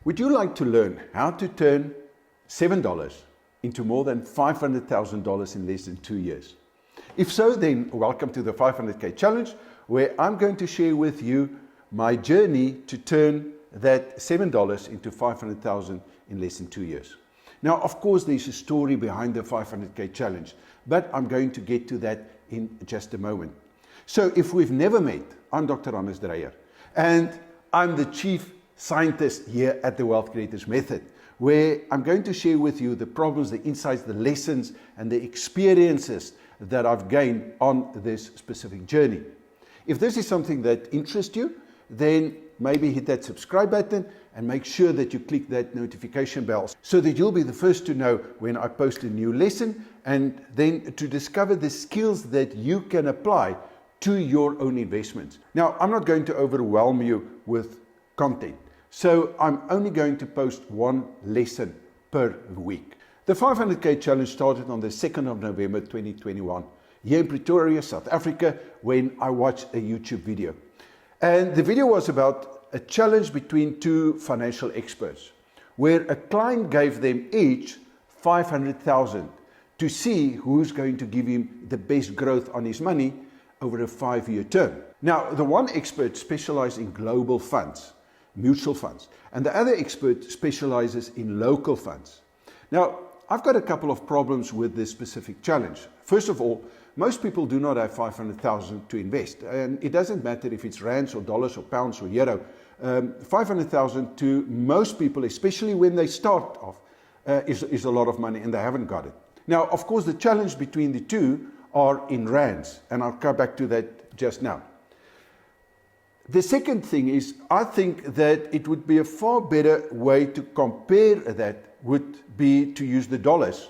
Would you like to learn how to turn $7 into more than $500,000 in less than 2 years? If so, then welcome to the 500k challenge, where I'm going to share with you my journey to turn that $7 into $500,000 in less than 2 years. Now, of course, there's a story behind the 500k challenge, but I'm going to get to that in just a moment. So if we've never met, I'm Dr. Dreyer, and I'm the chief scientist here at the Wealth Creators Method, where I'm going to share with you the problems, the insights, the lessons, and the experiences that I've gained on this specific journey. If this is something that interests you, then maybe hit that subscribe button and make sure that you click that notification bell so that you'll be the first to know when I post a new lesson, and then to discover the skills that you can apply to your own investments. Now, I'm not going to overwhelm you with content, so I'm only going to post one lesson per week. The 500k challenge started on the 2nd of November 2021 here in Pretoria, South Africa, when I watched a YouTube video. And the video was about a challenge between two financial experts, where a client gave them each 500,000 to see who's going to give him the best growth on his money over a 5-year term. Now, the one expert specialized in global funds, mutual funds, and the other expert specializes in local funds. Now, I've got a couple of problems with this specific challenge. First of all, most people do not have 500,000 to invest, and it doesn't matter if it's rands or dollars or pounds or euro. 500,000 to most people, especially when they start off, is a lot of money, and they haven't got it. Now, of course, the challenge between the two are in rands, and I'll come back to that just now. The second thing is, I think that it would be a far better way to compare that would be to use the dollars,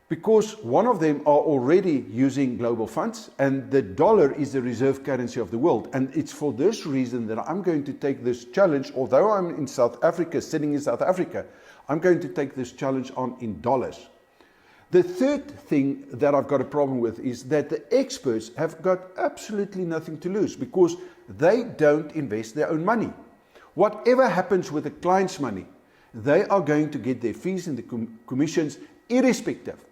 because one of them are already using global funds, and the dollar is the reserve currency of the world. And it's for this reason that I'm going to take this challenge. Although I'm in South Africa, sitting in South Africa, I'm going to take this challenge on in dollars. The third thing that I've got a problem with is that the experts have got absolutely nothing to lose, because they don't invest their own money. Whatever happens with the client's money, they are going to get their fees and the commissions irrespective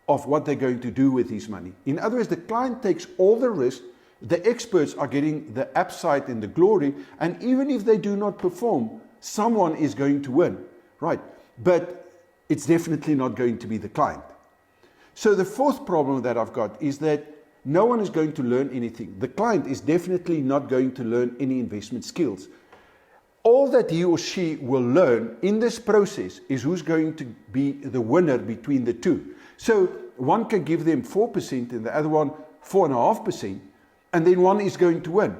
of what they're going to do with his money. In other words, the client takes all the risk, the experts are getting the upside and the glory, and even if they do not perform, someone is going to win, right? But it's definitely not going to be the client. So the fourth problem that I've got is that no one is going to learn anything. The client is definitely not going to learn any investment skills. All that he or she will learn in this process is who's going to be the winner between the two. So one can give them 4% and the other one 4.5%, and then one is going to win.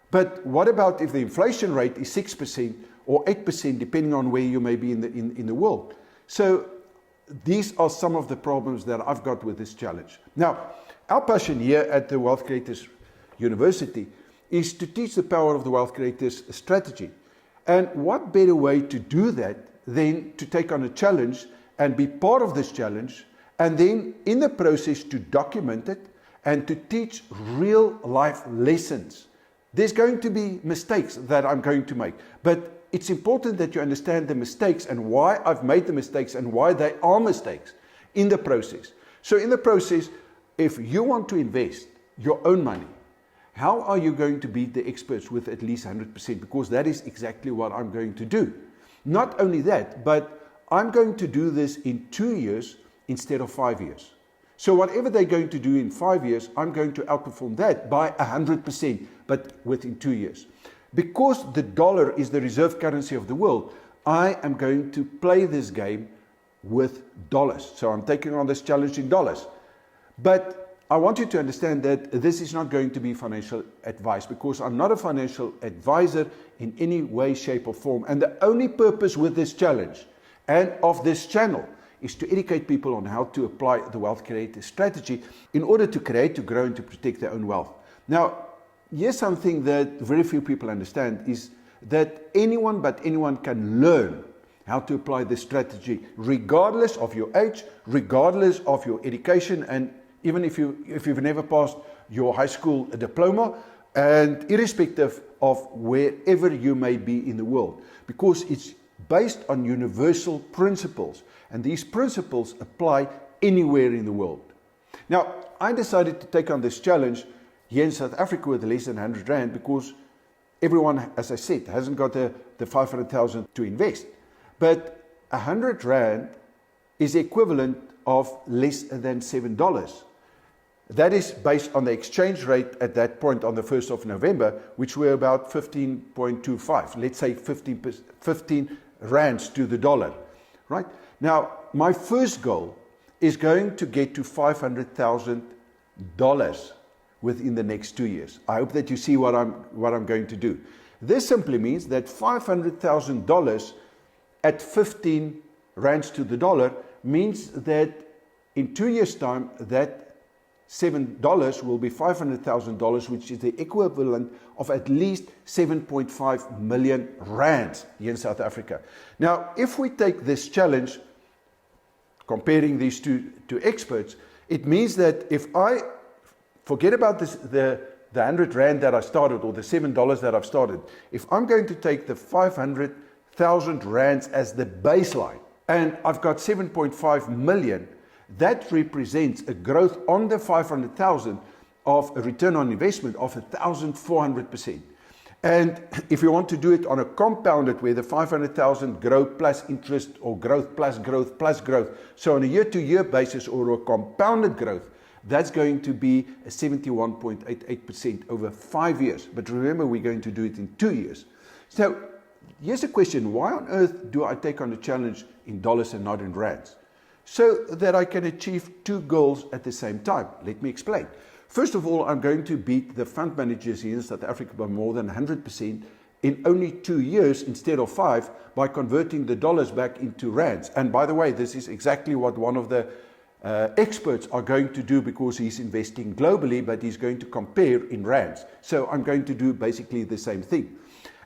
But what about if the inflation rate is 6% or 8%, depending on where you may be in the world? So these are some of the problems that I've got with this challenge. Now, our passion here at the Wealth Creators University is to teach the power of the Wealth Creators strategy. And what better way to do that than to take on a challenge and be part of this challenge, and then in the process to document it and to teach real life lessons. There's going to be mistakes that I'm going to make, but it's important that you understand the mistakes and why I've made the mistakes and why they are mistakes in the process. So in the process, if you want to invest your own money, how are you going to beat the experts with at least 100%? Because that is exactly what I'm going to do. Not only that, but I'm going to do this in 2 years instead of 5 years. So whatever they're going to do in 5 years, I'm going to outperform that by 100%, but within 2 years. Because the dollar is the reserve currency of the world, I am going to play this game with dollars. So I'm taking on this challenge in dollars. But I want you to understand that this is not going to be financial advice, because I'm not a financial advisor in any way, shape or form. And the only purpose with this challenge and of this channel is to educate people on how to apply the Wealth Creator strategy in order to create, to grow and to protect their own wealth. Now, here's something that very few people understand, is that anyone but anyone can learn how to apply this strategy, regardless of your age, regardless of your education, and even if you've never passed your high school diploma, and irrespective of wherever you may be in the world, because it's based on universal principles. And these principles apply anywhere in the world. Now, I decided to take on this challenge here in South Africa with less than 100 Rand because everyone, as I said, hasn't got the 500,000 to invest. But 100 Rand is the equivalent of less than $7. That is based on the exchange rate at that point on the 1st of November, which were about 15.25, let's say 15 rands to the dollar, right? Now, my first goal is going to get to $500,000 within the next 2 years. I hope that you see what I'm going to do. This simply means that $500,000 at 15 rands to the dollar means that in 2 years' time, that $7 will be $500,000, which is the equivalent of at least 7.5 million rands here in South Africa. Now, if we take this challenge, comparing these two experts, it means that if I forget about the 100 Rand that I started or the $7 that I've started, if I'm going to take the 500,000 rands as the baseline and I've got 7.5 million, that represents a growth on the 500,000 of a return on investment of 1,400%. And if you want to do it on a compounded where the 500,000 growth plus interest or growth plus growth plus growth, so on a year-to-year basis or a compounded growth, that's going to be a 71.88% over 5 years. But remember, we're going to do it in 2 years. So here's a question. Why on earth do I take on a challenge in dollars and not in rands? So that I can achieve two goals at the same time. Let me explain. First of all, I'm going to beat the fund managers here in South Africa by more than 100% in only 2 years instead of 5 by converting the dollars back into rands. And by the way, this is exactly what one of the experts are going to do because he's investing globally, but he's going to compare in rands. So I'm going to do basically the same thing.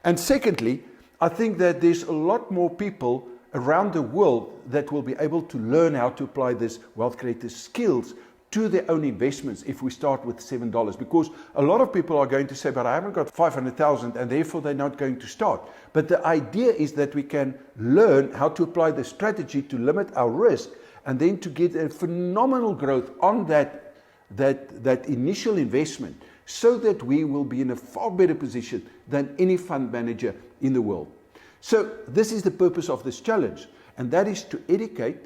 And secondly, I think that there's a lot more people around the world that will be able to learn how to apply this wealth creator skills to their own investments if we start with $7. Because a lot of people are going to say, but I haven't got 500,000 and therefore they're not going to start. But the idea is that we can learn how to apply the strategy to limit our risk and then to get a phenomenal growth on that initial investment so that we will be in a far better position than any fund manager in the world. So this is the purpose of this challenge, and that is to educate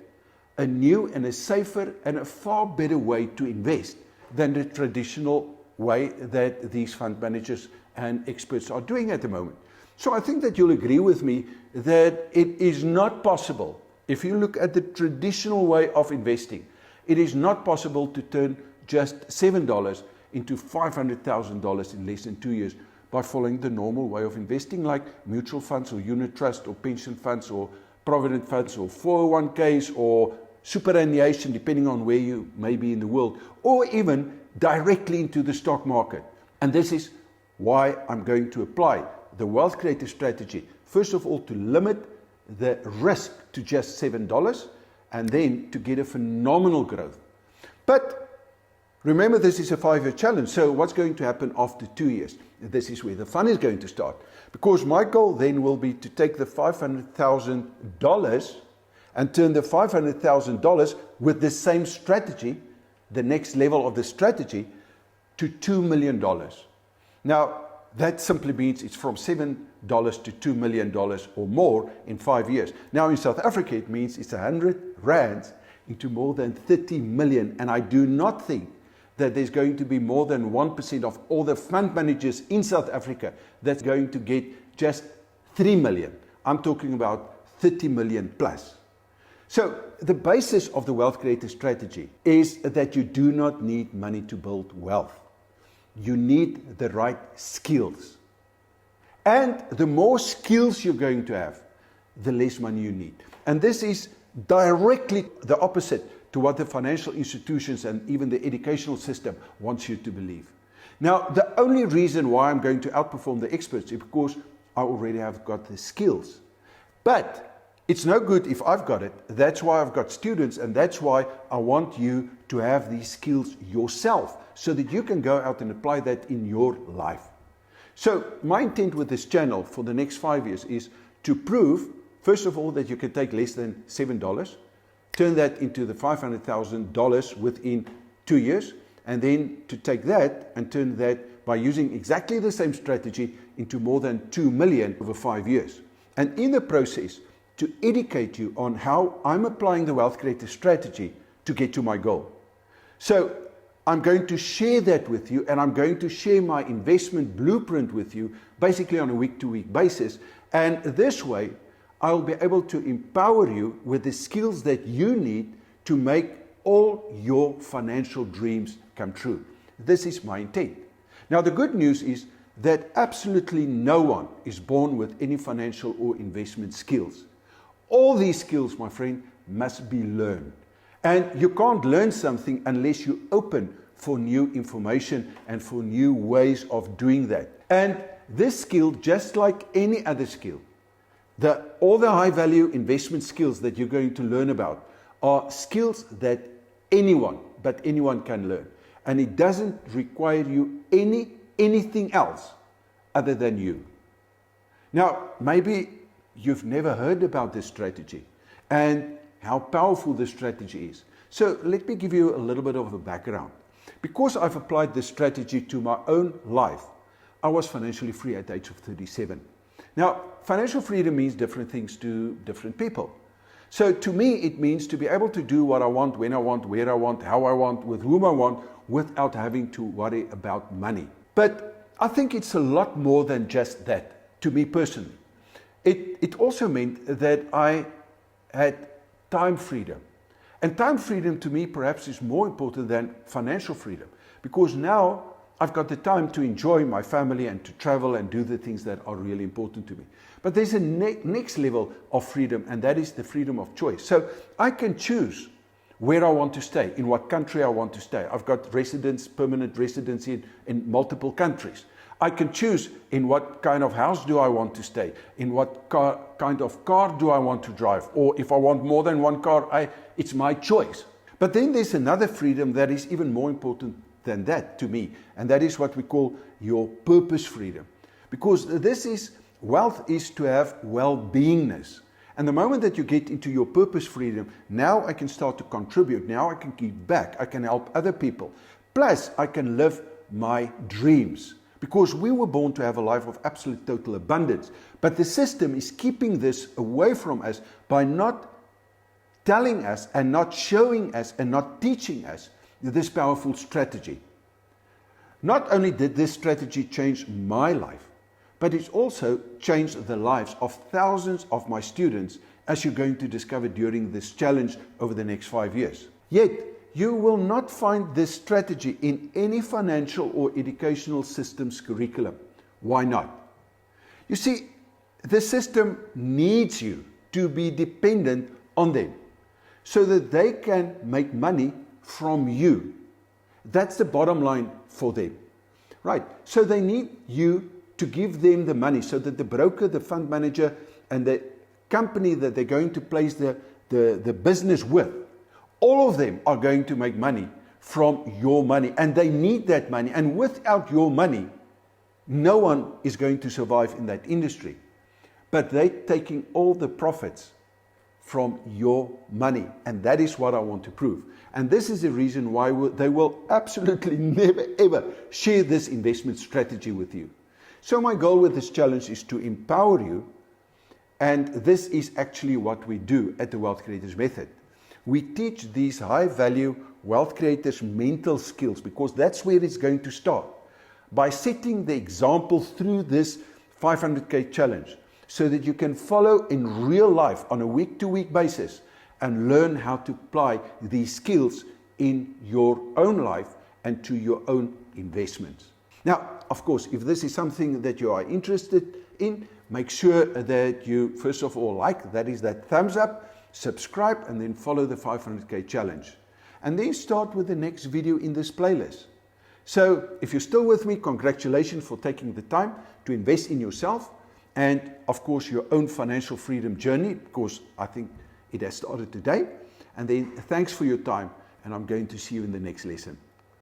a new and a safer and a far better way to invest than the traditional way that these fund managers and experts are doing at the moment. So I think that you'll agree with me that it is not possible, if you look at the traditional way of investing, it is not possible to turn just $7 into $500,000 in less than 2 years by following the normal way of investing like mutual funds or unit trust or pension funds or provident funds or 401ks or superannuation, depending on where you may be in the world, or even directly into the stock market. And this is why I'm going to apply the wealth creator strategy. First of all, to limit the risk to just $7 and then to get a phenomenal growth. But remember, this is a 5-year challenge. So what's going to happen after 2 years? This is where the fun is going to start. Because my goal then will be to take the $500,000 and turn the $500,000 with the same strategy, the next level of the strategy, to $2 million. Now, that simply means it's from $7 to $2 million or more in 5 years. Now, in South Africa, it means it's 100 rands into more than 30 million. And I do not think that there's going to be more than 1% of all the fund managers in South Africa that's going to get just 3 million. I'm talking about 30 million plus. So the basis of the wealth creator strategy is that you do not need money to build wealth. You need the right skills. And the more skills you're going to have, the less money you need. And this is directly the opposite to what the financial institutions and even the educational system wants you to believe. Now, the only reason why I'm going to outperform the experts is because I already have got the skills. But it's no good if I've got it. That's why I've got students, and that's why I want you to have these skills yourself so that you can go out and apply that in your life. So my intent with this channel for the next 5 years is to prove First of all, that you can take less than $7, turn that into the $500,000 within 2 years, and then to take that and turn that by using exactly the same strategy into more than 2 million over 5 years. And in the process, to educate you on how I'm applying the wealth creator strategy to get to my goal. So I'm going to share that with you, and I'm going to share my investment blueprint with you basically on a week-to-week basis. And this way, I'll be able to empower you with the skills that you need to make all your financial dreams come true. This is my intent. Now, the good news is that absolutely no one is born with any financial or investment skills. All these skills, my friend, must be learned. And you can't learn something unless you open for new information and for new ways of doing that. And this skill, just like any other skill, all the high value investment skills that you're going to learn about are skills that anyone can learn. And it doesn't require you anything else other than you. Now, maybe you've never heard about this strategy and how powerful this strategy is. So let me give you a little bit of a background. Because I've applied this strategy to my own life, I was financially free at the age of 37. Now, financial freedom means different things to different people. So to me, it means to be able to do what I want, when I want, where I want, how I want, with whom I want, without having to worry about money. But I think it's a lot more than just that, to me personally. It also meant that I had time freedom. And time freedom to me perhaps is more important than financial freedom, because now I've got the time to enjoy my family and to travel and do the things that are really important to me. But there's a next level of freedom, and that is the freedom of choice. So I can choose where I want to stay, in what country I want to stay. I've got permanent residency in multiple countries. I can choose in what kind of house do I want to stay, in what kind of car do I want to drive, or if I want more than one car, it's my choice. But then there's another freedom that is even more important than that to me, and that is what we call your purpose freedom. Because wealth is to have well-beingness. And the moment that you get into your purpose freedom, now I can start to contribute, now I can give back, I can help other people. Plus, I can live my dreams. Because we were born to have a life of absolute total abundance. But the system is keeping this away from us by not telling us and not showing us and not teaching us this powerful strategy. Not only did this strategy change my life, but it's also changed the lives of thousands of my students, as you're going to discover during this challenge over the next 5 years. Yet, you will not find this strategy in any financial or educational system's curriculum. Why not? You see, the system needs you to be dependent on them so that they can make money from you. That's the bottom line for them. Right? So they need you to give them the money so that the broker, the fund manager, and the company that they're going to place the business with, all of them are going to make money from your money, and they need that money. And without your money, no one is going to survive in that industry. But they're taking all the profits from your money, and that is what I want to prove. And this is the reason why they will absolutely never ever share this investment strategy with you. So my goal with this challenge is to empower you, and this is actually what we do at the Wealth Creators Method. We teach these high-value wealth creators mental skills, because that's where it's going to start, by setting the example through this 500k challenge, so that you can follow in real life on a week-to-week basis and learn how to apply these skills in your own life and to your own investments. Now, of course, if this is something that you are interested in, make sure that you first of all that is that thumbs up, subscribe, and then follow the 500k challenge. And then start with the next video in this playlist. So if you're still with me, congratulations for taking the time to invest in yourself and of course your own financial freedom journey, because I think it has started today. And then thanks for your time, and I'm going to see you in the next lesson.